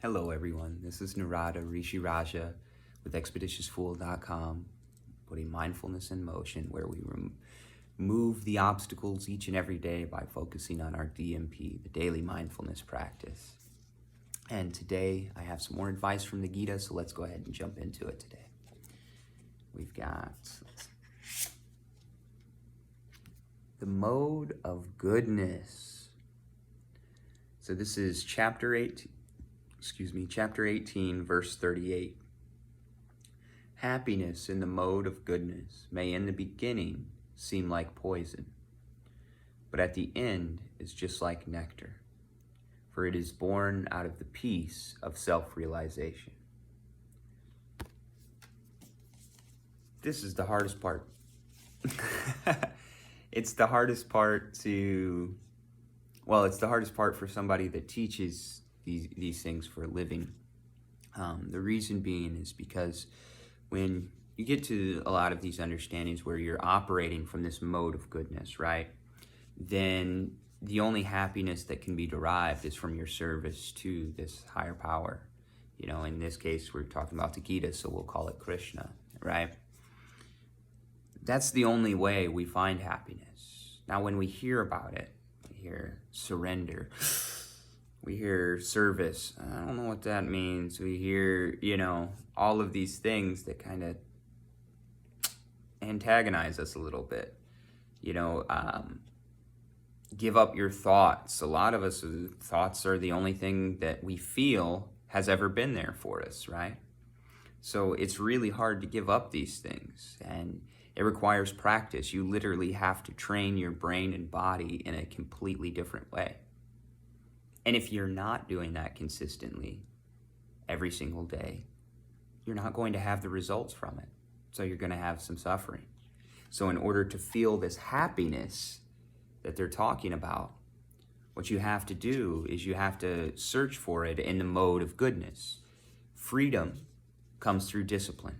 Hello everyone, this is Narada Rishi Raja with expeditiousfool.com, putting mindfulness in motion where we remove the obstacles each and every day by focusing on our DMP, the daily mindfulness practice. And today I have some more advice from the Gita, so let's go ahead and jump into it today. We've got the mode of goodness. So this is chapter 18, verse 38. Happiness in the mode of goodness may in the beginning seem like poison, but at the end is just like nectar, for it is born out of the peace of self-realization. This is the hardest part. It's the hardest part it's the hardest part for somebody that teaches these things for a living. The reason being is because when you get to a lot of these understandings where you're operating from this mode of goodness, right, then the only happiness that can be derived is from your service to this higher power. You know, in this case, we're talking about the Gita, so we'll call it Krishna, right? That's the only way we find happiness. Now, when we hear about it, we hear surrender, we hear service. I don't know what that means. We hear, all of these things that kind of antagonize us a little bit. Give up your thoughts. A lot of us, thoughts are the only thing that we feel has ever been there for us, right? So it's really hard to give up these things, and it requires practice. You literally have to train your brain and body in a completely different way. And if you're not doing that consistently every single day, you're not going to have the results from it. So you're going to have some suffering. So in order to feel this happiness that they're talking about, what you have to do is you have to search for it in the mode of goodness. Freedom comes through discipline.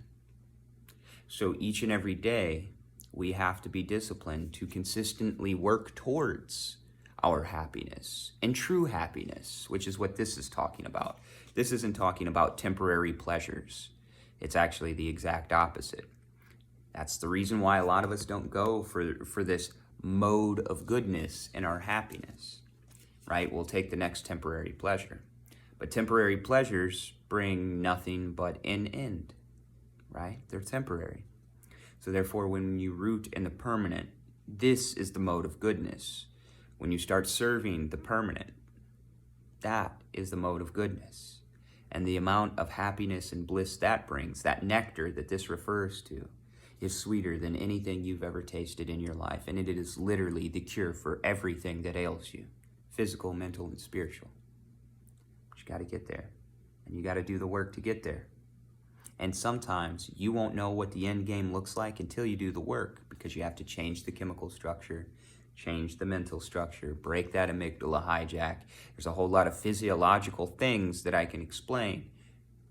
So each and every day, we have to be disciplined to consistently work towards our happiness and true happiness, which is what this is talking about. This isn't talking about temporary pleasures. It's actually the exact opposite. That's the reason why a lot of us don't go for this mode of goodness in our happiness, right? We'll take the next temporary pleasure. But temporary pleasures bring nothing but an end, right? They're temporary. So therefore, when you root in the permanent, this is the mode of goodness. When you start serving the permanent, that is the mode of goodness. And the amount of happiness and bliss that brings, that nectar that this refers to, is sweeter than anything you've ever tasted in your life. And it is literally the cure for everything that ails you, physical, mental, and spiritual. But you got to get there. And you got to do the work to get there. And sometimes you won't know what the end game looks like until you do the work, because you have to change the chemical structure, change the mental structure, break that amygdala hijack. There's a whole lot of physiological things that I can explain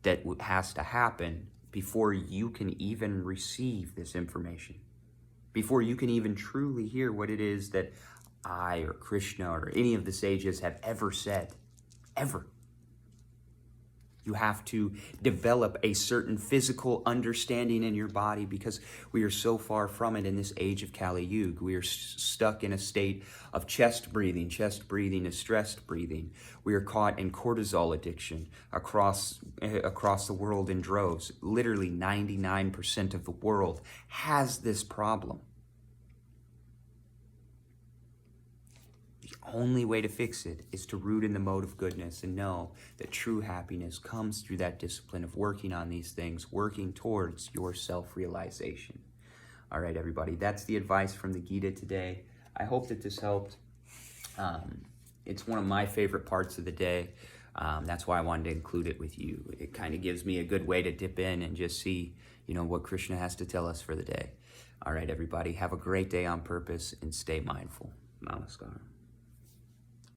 that has to happen before you can even receive this information, before you can even truly hear what it is that I or Krishna or any of the sages have ever said, ever. You have to develop a certain physical understanding in your body, because we are so far from it in this age of Kali Yuga. We are stuck in a state of chest breathing. Chest breathing is stressed breathing. We are caught in cortisol addiction across the world in droves. Literally 99% of the world has this problem. The only way to fix it is to root in the mode of goodness and know that true happiness comes through that discipline of working on these things, working towards your self-realization. All right, everybody, that's the advice from the Gita today. I hope that this helped. It's one of my favorite parts of the day. That's why I wanted to include it with you. It kind of gives me a good way to dip in and just see, what Krishna has to tell us for the day. All right, everybody, have a great day on purpose and stay mindful. Namaskar.